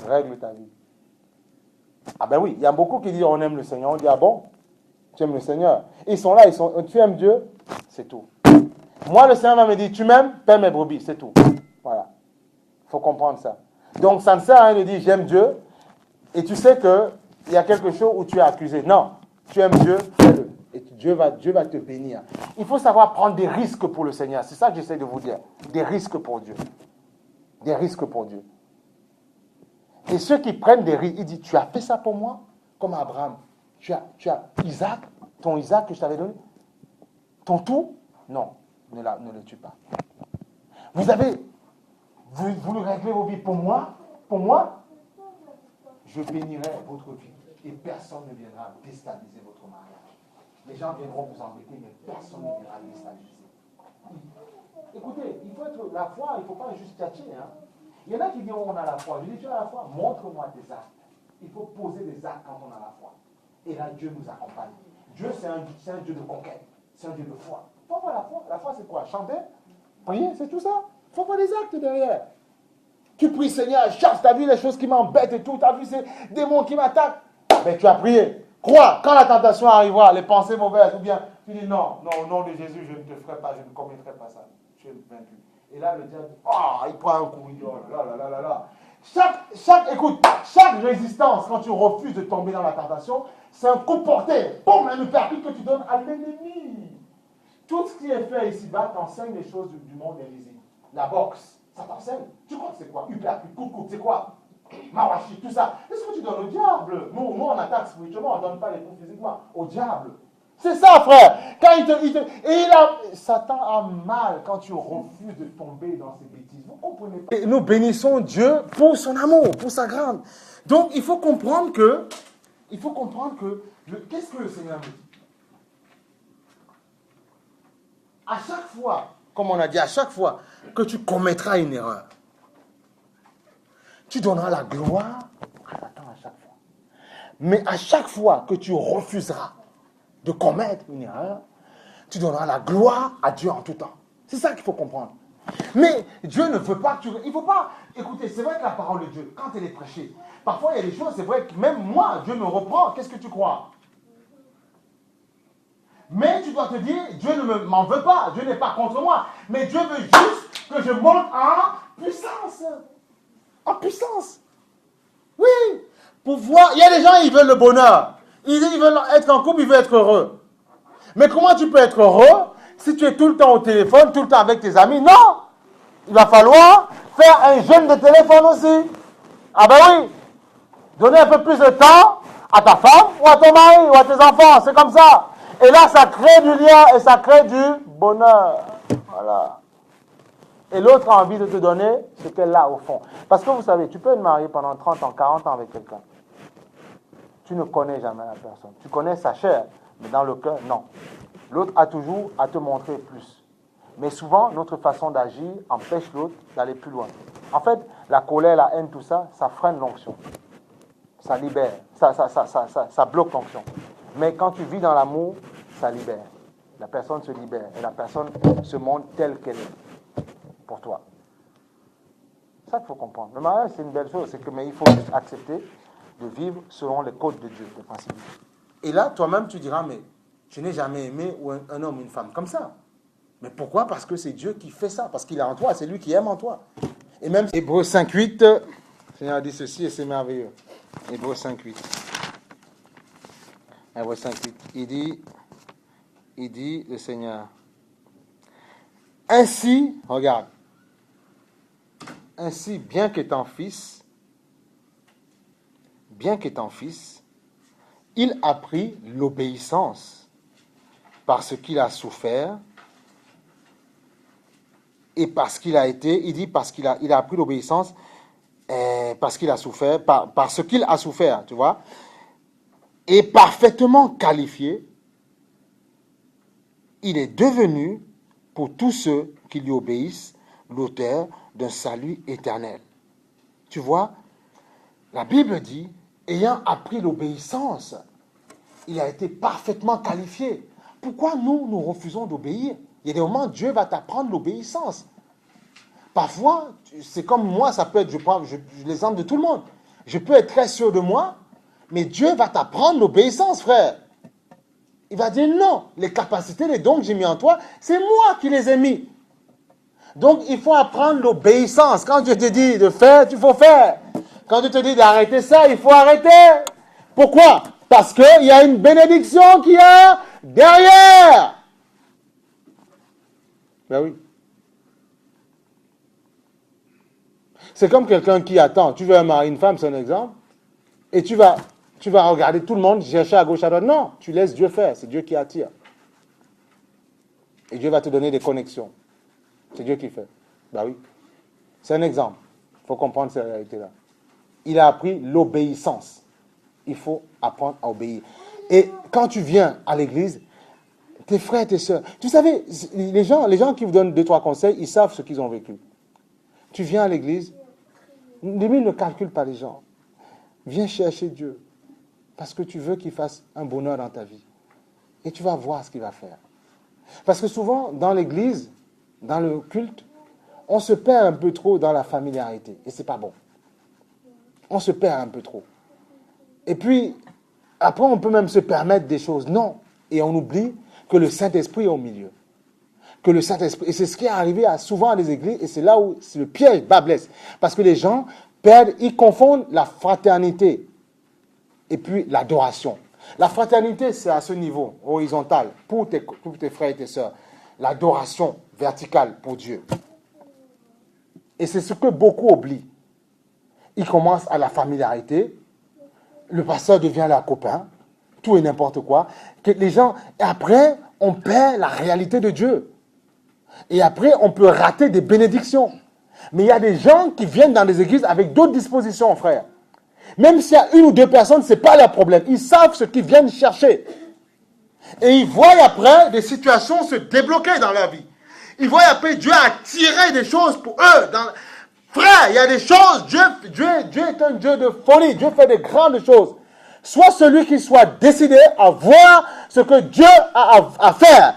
règle ta vie. Ah ben oui, il y a beaucoup qui disent on aime le Seigneur. On dit ah bon, tu aimes le Seigneur. Ils sont là, tu aimes Dieu, c'est tout. Moi, le Seigneur va me dire tu m'aimes, paie mes brebis, c'est tout. Voilà. Il faut comprendre ça. Donc ça ne sert à rien de dire j'aime Dieu et tu sais qu'il y a quelque chose où tu es accusé. Non, tu aimes Dieu, fais-le. Et Dieu va te bénir. Il faut savoir prendre des risques pour le Seigneur. C'est ça que j'essaie de vous dire. Des risques pour Dieu. Des risques pour Dieu. Et ceux qui prennent des risques, ils disent, tu as fait ça pour moi? Comme Abraham. Tu as Isaac, ton Isaac que je t'avais donné? Ton tout? Non, ne le tue pas. Vous avez voulu régler vos vies pour moi? Pour moi? Je bénirai votre vie. Et personne ne viendra déstabiliser votre mariage. Les gens viendront vous embêter, mais personne ne viendra déstabiliser. Écoutez, il faut être la foi, il ne faut pas juste tchatcher. Hein. Il y en a qui disent on a la foi. Je dis tu as la foi, montre-moi tes actes. Il faut poser des actes quand on a la foi. Et là, Dieu nous accompagne. Dieu, c'est un Dieu de conquête. C'est un Dieu de foi. Il faut voir la foi. La foi, c'est quoi? Chanter? Prier? C'est tout ça. Il faut voir des actes derrière. Tu pries, Seigneur, chasse, tu as vu les choses qui m'embêtent et tout, tu as vu ces démons qui m'attaquent. Mais tu as prié. Crois, quand la tentation arrivera, les pensées mauvaises, ou bien tu dis non, au nom de Jésus, je ne te ferai pas, je ne commettrai pas ça. Tu es vaincu. Et là, le diable, il prend un coup, il dit, oh là là. Chaque résistance, quand tu refuses de tomber dans la tentation, c'est un coup porté. Boum, un uppercut que tu donnes à l'ennemi. Tout ce qui est fait ici-bas t'enseigne les choses du monde invisible. La boxe, ça t'enseigne. Tu crois que c'est quoi? Uppercut, coup, c'est quoi? Mawashi, tout ça. Est-ce que tu donnes au diable? Nous, on attaque spirituellement, on ne donne pas les coups physiquement. Au diable. C'est ça, frère. Quand Satan a mal quand tu refuses de tomber dans ces bêtises. Vous comprenez pas? Et nous bénissons Dieu pour son amour, pour sa grande. Donc, il faut comprendre que, qu'est-ce que le Seigneur nous dit? À chaque fois, comme on a dit, à chaque fois que tu commettras une erreur, tu donneras la gloire à Satan à chaque fois. Mais à chaque fois que tu refuseras de commettre une erreur, tu donneras la gloire à Dieu en tout temps. C'est ça qu'il faut comprendre. Mais Dieu ne veut pas que tu... Il ne faut pas... Écoutez, c'est vrai que la parole de Dieu, quand elle est prêchée, parfois il y a des choses, c'est vrai que même moi, Dieu me reprend. Qu'est-ce que tu crois? Mais tu dois te dire, Dieu ne m'en veut pas. Dieu n'est pas contre moi. Mais Dieu veut juste que je monte en puissance. En puissance. Oui. Pour voir... Il y a des gens, ils veulent le bonheur. Ils veulent être en couple, ils veulent être heureux. Mais comment tu peux être heureux si tu es tout le temps au téléphone, tout le temps avec tes amis? Non! Il va falloir faire un jeûne de téléphone aussi. Ah ben oui! Donner un peu plus de temps à ta femme ou à ton mari ou à tes enfants. C'est comme ça. Et là, ça crée du lien et ça crée du bonheur. Voilà. Et l'autre a envie de te donner ce qu'elle a au fond. Parce que vous savez, tu peux être marié pendant 30 ans, 40 ans avec quelqu'un. Tu ne connais jamais la personne. Tu connais sa chair, mais dans le cœur, non. L'autre a toujours à te montrer plus. Mais souvent, notre façon d'agir empêche l'autre d'aller plus loin. En fait, la colère, la haine, tout ça, ça freine l'onction. Ça libère. Ça bloque l'onction. Mais quand tu vis dans l'amour, ça libère. La personne se libère. Et la personne se montre telle qu'elle est pour toi. C'est ça qu'il faut comprendre. Le mariage, c'est une belle chose. Mais il faut juste accepter de vivre selon les codes de Dieu, les principes. Et là, toi-même, tu diras, mais je n'ai jamais aimé un homme ou une femme comme ça. Mais pourquoi? Parce que c'est Dieu qui fait ça. Parce qu'il est en toi. C'est lui qui aime en toi. Et même Hébreux 5.8, le Seigneur a dit ceci et c'est merveilleux. Hébreux 5.8. Hébreux 5.8. Il dit, le Seigneur, ainsi, regarde, ainsi, bien qu'étant fils, il a pris l'obéissance parce qu'il a souffert et parce qu'il a été, il dit parce qu'il a appris l'obéissance parce qu'il a souffert, parce qu'il a souffert, tu vois, et parfaitement qualifié, il est devenu, pour tous ceux qui lui obéissent, l'auteur d'un salut éternel. Tu vois, la Bible dit, ayant appris l'obéissance, il a été parfaitement qualifié. Pourquoi nous refusons d'obéir? Il y a des moments où Dieu va t'apprendre l'obéissance. Parfois, c'est comme moi, ça peut être, je prends l'exemple de tout le monde. Je peux être très sûr de moi, mais Dieu va t'apprendre l'obéissance, frère. Il va dire non, les capacités, les dons que j'ai mis en toi, c'est moi qui les ai mis. Donc, il faut apprendre l'obéissance. Quand Dieu te dit de faire, il faut faire. Quand Dieu te dit d'arrêter ça, il faut arrêter. Pourquoi? Parce qu'il y a une bénédiction qui est derrière. Ben oui. C'est comme quelqu'un qui attend. Tu veux marier une femme, c'est un exemple. Et tu vas regarder tout le monde, chercher à gauche, à droite. Non, tu laisses Dieu faire. C'est Dieu qui attire. Et Dieu va te donner des connexions. C'est Dieu qui fait. Ben oui. C'est un exemple. Il faut comprendre cette réalité-là. Il a appris l'obéissance. Il faut apprendre à obéir. Et quand tu viens à l'église, tes frères, tes soeurs, tu savez, les gens qui vous donnent 2-3 conseils, ils savent ce qu'ils ont vécu. Tu viens à l'église, limite ne calcule pas les gens. Viens chercher Dieu. Parce que tu veux qu'il fasse un bonheur dans ta vie. Et tu vas voir ce qu'il va faire. Parce que souvent, dans l'église, dans le culte, on se perd un peu trop dans la familiarité. Et c'est pas bon. On se perd un peu trop. Et puis, après, on peut même se permettre des choses. Non. Et on oublie que le Saint-Esprit est au milieu. Que le Saint-Esprit... Et c'est ce qui est arrivé souvent à des églises. Et c'est là où c'est le piège bas blesse. Parce que les gens perdent, ils confondent la fraternité et puis l'adoration. La fraternité, c'est à ce niveau horizontal pour tes frères et tes sœurs. L'adoration verticale pour Dieu. Et c'est ce que beaucoup oublient. Ils commencent à la familiarité. Le pasteur devient leur copain. tout et n'importe quoi, que les gens, et après, on perd la réalité de Dieu. Et après, on peut rater des bénédictions. Mais il y a des gens qui viennent dans les églises avec d'autres dispositions, frère. Même s'il y a une ou deux personnes, ce n'est pas leur problème. Ils savent ce qu'ils viennent chercher. Et ils voient après des situations se débloquer dans leur vie. Ils voient après Dieu attirer des choses pour eux. Frère, il y a des choses. Dieu est un Dieu de folie. Dieu fait de grandes choses. Soit celui qui soit décidé à voir ce que Dieu a à faire.